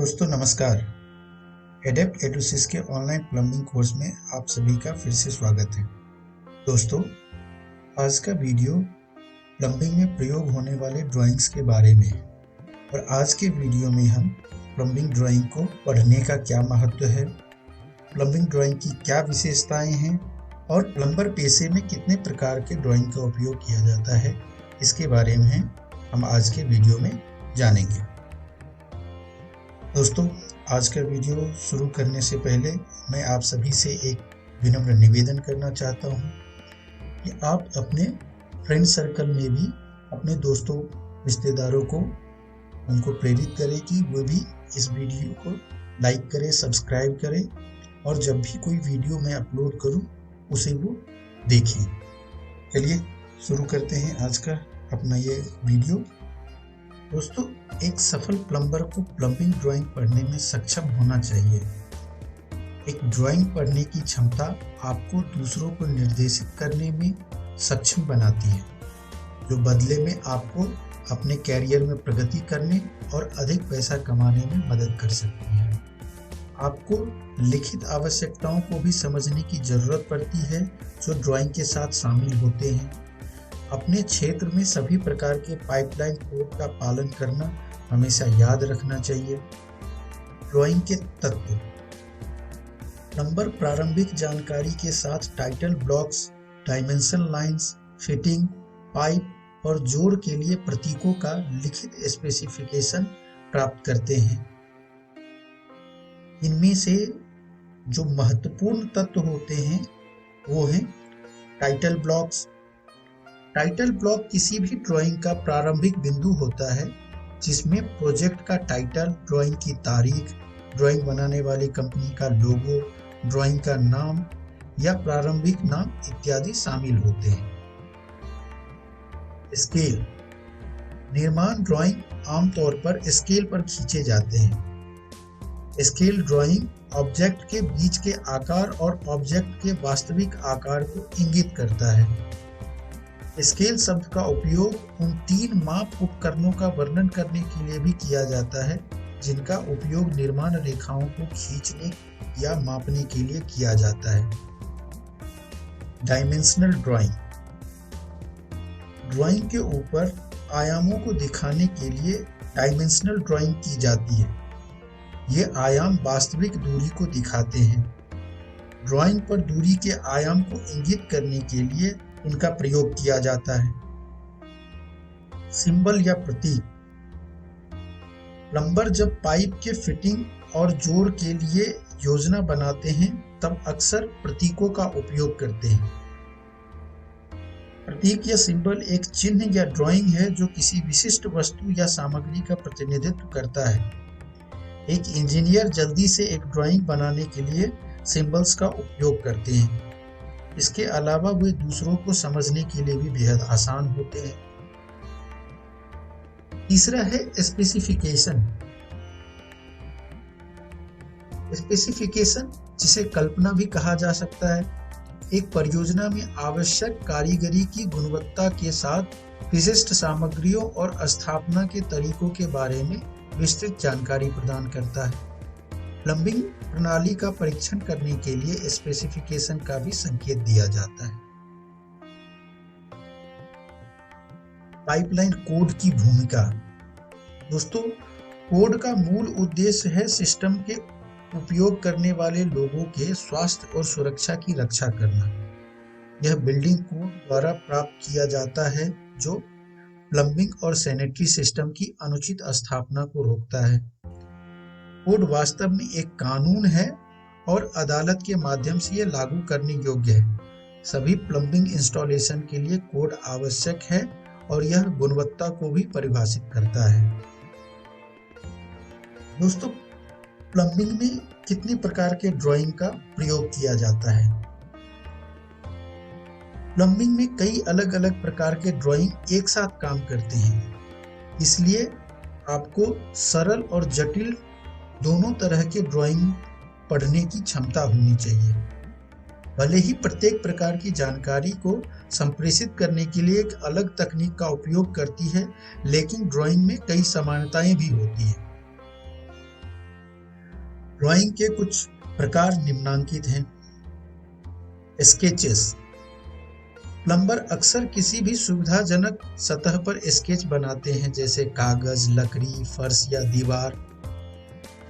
दोस्तों नमस्कार। एडेप्ट एडुसिस के ऑनलाइन प्लम्बिंग कोर्स में आप सभी का फिर से स्वागत है। दोस्तों, आज का वीडियो प्लम्बिंग में प्रयोग होने वाले ड्राइंग्स के बारे में है और आज के वीडियो में हम प्लम्बिंग ड्राइंग को पढ़ने का क्या महत्व है, प्लम्बिंग ड्राइंग की क्या विशेषताएं हैं और प्लम्बर पेशे में कितने प्रकार के ड्राइंग का उपयोग किया जाता है, इसके बारे में हम आज के वीडियो में जानेंगे। दोस्तों, आज का वीडियो शुरू करने से पहले मैं आप सभी से एक विनम्र निवेदन करना चाहता हूं कि आप अपने फ्रेंड सर्कल में भी अपने दोस्तों रिश्तेदारों को उनको प्रेरित करें कि वो भी इस वीडियो को लाइक करें, सब्सक्राइब करें और जब भी कोई वीडियो मैं अपलोड करूं उसे वो देखें। चलिए शुरू करते हैं आज का अपना ये वीडियो। दोस्तों, एक सफल प्लम्बर को प्लम्बिंग ड्राइंग पढ़ने में सक्षम होना चाहिए। एक ड्राइंग पढ़ने की क्षमता आपको दूसरों को निर्देशित करने में सक्षम बनाती है, जो बदले में आपको अपने कैरियर में प्रगति करने और अधिक पैसा कमाने में मदद कर सकती है। आपको लिखित आवश्यकताओं को भी समझने की जरूरत पड़ती है जो ड्राइंग के साथ शामिल होते हैं। अपने क्षेत्र में सभी प्रकार के पाइपलाइन कोड का पालन करना हमेशा याद रखना चाहिए। ड्राइंग के तत्व। प्लम्बर प्रारंभिक जानकारी के साथ title blocks, dimension lines, fitting, pipe और जोड़ के लिए प्रतीकों का लिखित स्पेसिफिकेशन प्राप्त करते हैं। इनमें से जो महत्वपूर्ण तत्व होते हैं वो हैं टाइटल ब्लॉक्स। टाइटल ब्लॉक किसी भी ड्राइंग का प्रारंभिक बिंदु होता है जिसमें प्रोजेक्ट का टाइटल, ड्राइंग की तारीख, ड्राइंग बनाने वाली कंपनी का लोगो, ड्राइंग का नाम या प्रारंभिक नाम इत्यादि शामिल होते हैं। स्केल। निर्माण ड्राइंग आमतौर पर स्केल पर खींचे जाते हैं। स्केल ड्राइंग ऑब्जेक्ट के बीच के आकार और ऑब्जेक्ट के वास्तविक आकार को इंगित करता है। स्केल शब्द का उपयोग उन 3 माप उपकरणों का वर्णन करने के लिए भी किया जाता है जिनका उपयोग निर्माण रेखाओं को खींचने या मापने के लिए किया जाता है। Dimensional drawing. ड्राइंग के ऊपर आयामों को दिखाने के लिए डायमेंशनल ड्राइंग की जाती है। ये आयाम वास्तविक दूरी को दिखाते हैं। ड्राइंग पर दूरी के आयाम को इंगित करने के लिए इनका प्रयोग किया जाता है। सिंबल या प्रतीक। प्लम्बर जब पाइप के फिटिंग और जोड़ के लिए योजना बनाते हैं तब अक्सर प्रतीकों का उपयोग करते हैं। प्रतीक या सिंबल एक चिन्ह या ड्राइंग है जो किसी विशिष्ट वस्तु या सामग्री का प्रतिनिधित्व करता है। एक इंजीनियर जल्दी से एक ड्राइंग बनाने के लिए सिंबल्स का उपयोग करते हैं। इसके अलावा वे दूसरों को समझने के लिए भी बेहद आसान होते हैं। तीसरा है स्पेसिफिकेशन। स्पेसिफिकेशन, जिसे कल्पना भी कहा जा सकता है, एक परियोजना में आवश्यक कारीगरी की गुणवत्ता के साथ विशिष्ट सामग्रियों और स्थापना के तरीकों के बारे में विस्तृत जानकारी प्रदान करता है। प्लम्बिंग प्रणाली का परीक्षण करने के लिए स्पेसिफिकेशन का भी संकेत दिया जाता है। पाइपलाइन कोड की भूमिका। दोस्तों, कोड का मूल उद्देश्य है सिस्टम के उपयोग करने वाले लोगों के स्वास्थ्य और सुरक्षा की रक्षा करना। यह बिल्डिंग कोड द्वारा प्राप्त किया जाता है जो प्लम्बिंग और सैनिटरी सिस्टम की अनुचित स्थापना को रोकता है। कोड वास्तव में एक कानून है और अदालत के माध्यम से यह लागू करने योग्य है। सभी प्लम्बिंग इंस्टॉलेशन के लिए कोड आवश्यक है और यह गुणवत्ता को भी परिभाषित करता है। दोस्तों, प्लम्बिंग में कितने प्रकार के ड्राइंग का प्रयोग किया जाता है? प्लम्बिंग में कई अलग अलग प्रकार के ड्राइंग एक साथ काम करते हैं, इसलिए आपको सरल और जटिल दोनों तरह के ड्राइंग पढ़ने की क्षमता होनी चाहिए। भले ही प्रत्येक प्रकार की जानकारी को संप्रेषित करने के लिए एक अलग तकनीक का उपयोग करती है, लेकिन ड्राइंग में कई समानताएं भी होती हैं। ड्राइंग के कुछ प्रकार निम्नांकित हैं। स्केचेस। प्लम्बर अक्सर किसी भी सुविधाजनक सतह पर स्केच बनाते हैं, जैसे कागज, लकड़ी, फर्श या दीवार।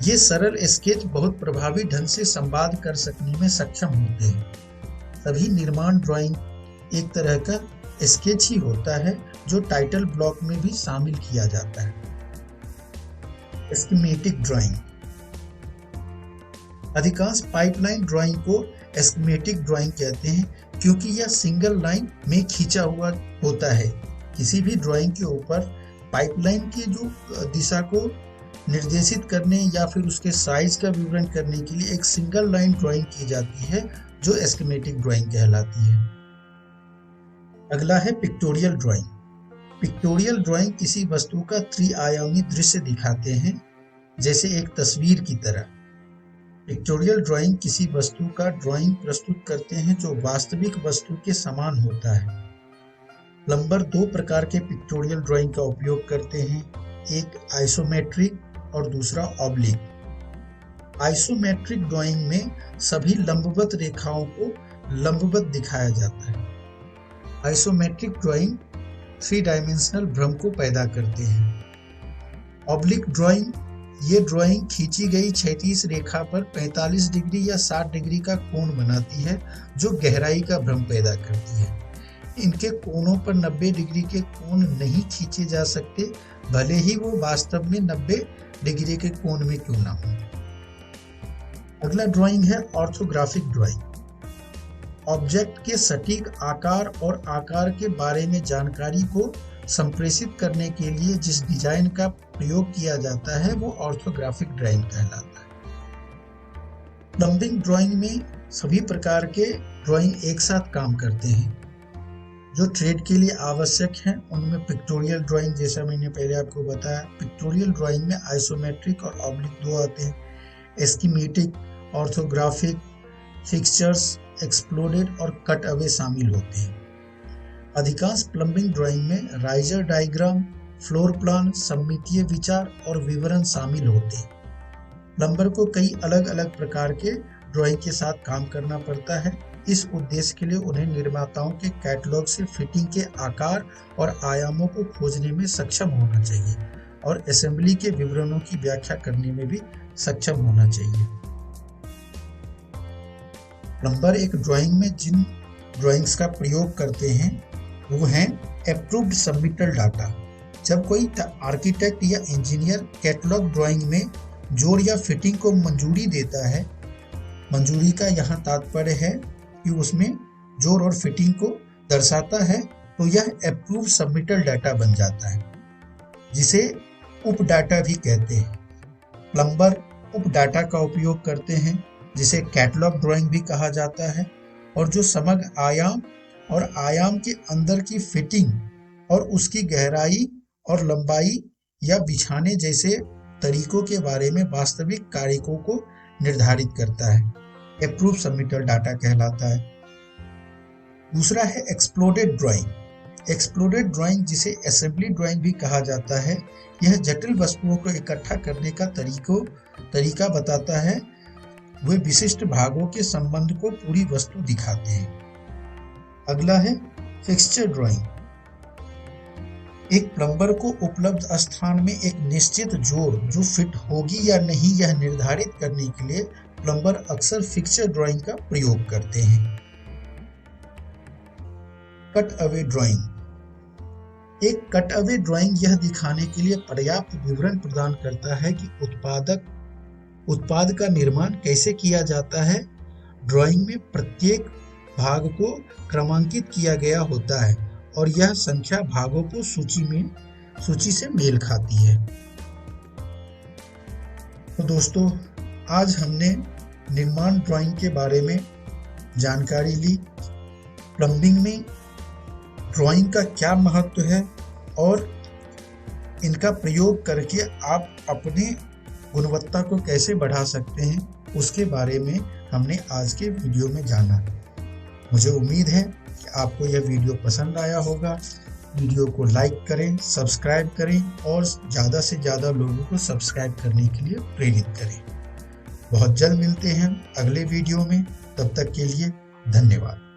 ये सरल स्केच बहुत प्रभावी ढंग से संवाद कर सकने में सक्षम होते हैं। सभी निर्माण ड्राइंग एक तरह का स्केच ही होता है, जो टाइटल ब्लॉक में भी शामिल किया जाता है। Schematic drawing. अधिकांश पाइपलाइन ड्राइंग को स्कीमेटिक ड्राइंग कहते हैं, क्योंकि यह सिंगल लाइन में खींचा हुआ होता है। किसी भी ड्राइंग के ऊपर पाइपलाइन की जो दिशा को निर्देशित करने या फिर उसके साइज का विवरण करने के लिए एक सिंगल लाइन ड्राइंग की जाती है, जो स्कीमेटिक ड्राइंग कहलाती है। अगला है पिक्टोरियल ड्राइंग। पिक्टोरियल ड्राइंग किसी वस्तु का त्रिआयामी दृश्य दिखाते हैं, जैसे एक तस्वीर की तरह। पिक्टोरियल ड्राइंग किसी वस्तु का ड्राइंग प्रस्तुत करते हैं जो वास्तविक वस्तु के समान होता है। प्लम्बर दो प्रकार के पिक्टोरियल ड्राइंग का उपयोग करते हैं, एक आइसोमेट्रिक और दूसरा ऑब्लिक। आइसोमेट्रिक ड्राइंग में सभी लंबवत रेखाओं को लंबवत दिखाया जाता है। आइसोमेट्रिक ड्राइंग थ्री डायमेंशनल भ्रम को पैदा करते हैं। ऑब्लिक ड्राइंग, ये ड्राइंग खींची गई क्षैतिज रेखा पर 45 डिग्री या 60 डिग्री का कोण बनाती है, जो गहराई का भ्रम पैदा करती है। इनके कोणों पर 90 डिग्री के कोण नहीं खींचे जा सकते, भले ही वो वास्तव में 90 डिग्री के कोण में क्यों ना हो। अगला ड्राइंग है ऑर्थोग्राफिक ड्राइंग। ऑब्जेक्ट के सटीक आकार और आकार के बारे में जानकारी को संप्रेषित करने के लिए जिस डिजाइन का प्रयोग किया जाता है, वो ऑर्थोग्राफिक ड्राइंग कहलाता है। प्लम्बिंग ड्राइंग में सभी प्रकार के ड्राइंग एक साथ काम करते हैं जो ट्रेड के लिए आवश्यक हैं। उनमें पिक्टोरियल ड्राइंग, जैसा मैंने पहले आपको बताया, पिक्टोरियल ड्राइंग में आइसोमेट्रिक और ऑब्लिक दो आते हैं। स्कीमेटिक, ऑर्थोग्राफिक, फिक्सचर्स, एक्सप्लोडेड और कट अवे शामिल होते हैं। अधिकांश प्लम्बिंग ड्राइंग में राइजर डायग्राम, फ्लोर प्लान, सममितीय विचार और विवरण शामिल होते हैं। प्लम्बर को कई अलग अलग प्रकार के ड्राइंग के साथ काम करना पड़ता है। इस उद्देश्य के लिए उन्हें निर्माताओं के कैटलॉग से फिटिंग के आकार और आयामों को खोजने में सक्षम होना चाहिए और असेंबली के विवरणों की व्याख्या करने में भी सक्षम होना चाहिए। प्लम्बर एक ड्राइंग में जिन ड्राइंग्स का प्रयोग करते हैं वो हैं अप्रूव्ड सबमिटल डाटा। जब कोई आर्किटेक्ट या इंजीनियर कैटलॉग ड्राइंग में जोड़ या फिटिंग को मंजूरी देता है, मंजूरी का यहाँ तात्पर्य है कि उसमें जोड़ और फिटिंग को दर्शाता है, तो यह अप्रूव सबमिटल डाटा बन जाता है, जिसे उप डाटा भी कहते हैं। प्लम्बर उप डाटा का उपयोग करते हैं, जिसे कैटलॉग ड्राइंग भी कहा जाता है, और जो समग्र आयाम और आयाम के अंदर की फिटिंग और उसकी गहराई और लंबाई या बिछाने जैसे तरीकों के बारे में वास्तविक कारकों को निर्धारित करता है, अप्रूव सबमिटल डाटा कहलाता है। दूसरा है एक्सप्लोडेड ड्राइंग। एक्सप्लोडेड ड्राइंग, जिसे असेंबली ड्राइंग भी कहा जाता है, यह जटिल वस्तुओं को इकट्ठा करने का तरीका बताता है। वे विशिष्ट भागों के संबंध को पूरी वस्तु दिखाते हैं। अगला है फिक्सचर ड्राइंग। एक प्लम्बर को उपलब्ध स्थान में एक निश्चित जोड़ जो फिट होगी या नहीं, यह निर्धारित करने के लिए प्लम्बर अक्सर फिक्सचर ड्राइंग का प्रयोग करते हैं। Cut away drawing. एक कट अवे ड्राइंग यह दिखाने के लिए पर्याप्त विवरण प्रदान करता है कि उत्पाद का निर्माण कैसे किया जाता है। ड्राइंग में प्रत्येक भाग को क्रमांकित किया गया होता है और यह संख्या भागों को सूची से मेल खाती है। तो दोस्तों, आज हमने निर्माण ड्राइंग के बारे में जानकारी ली। प्लम्बिंग में ड्राइंग का क्या महत्व है और इनका प्रयोग करके आप अपने गुणवत्ता को कैसे बढ़ा सकते हैं, उसके बारे में हमने आज के वीडियो में जाना। मुझे उम्मीद है कि आपको यह वीडियो पसंद आया होगा। वीडियो को लाइक करें, सब्सक्राइब करें और ज़्यादा से ज़्यादा लोगों को सब्सक्राइब करने के लिए प्रेरित करें। बहुत जल्द मिलते हैं अगले वीडियो में। तब तक के लिए धन्यवाद।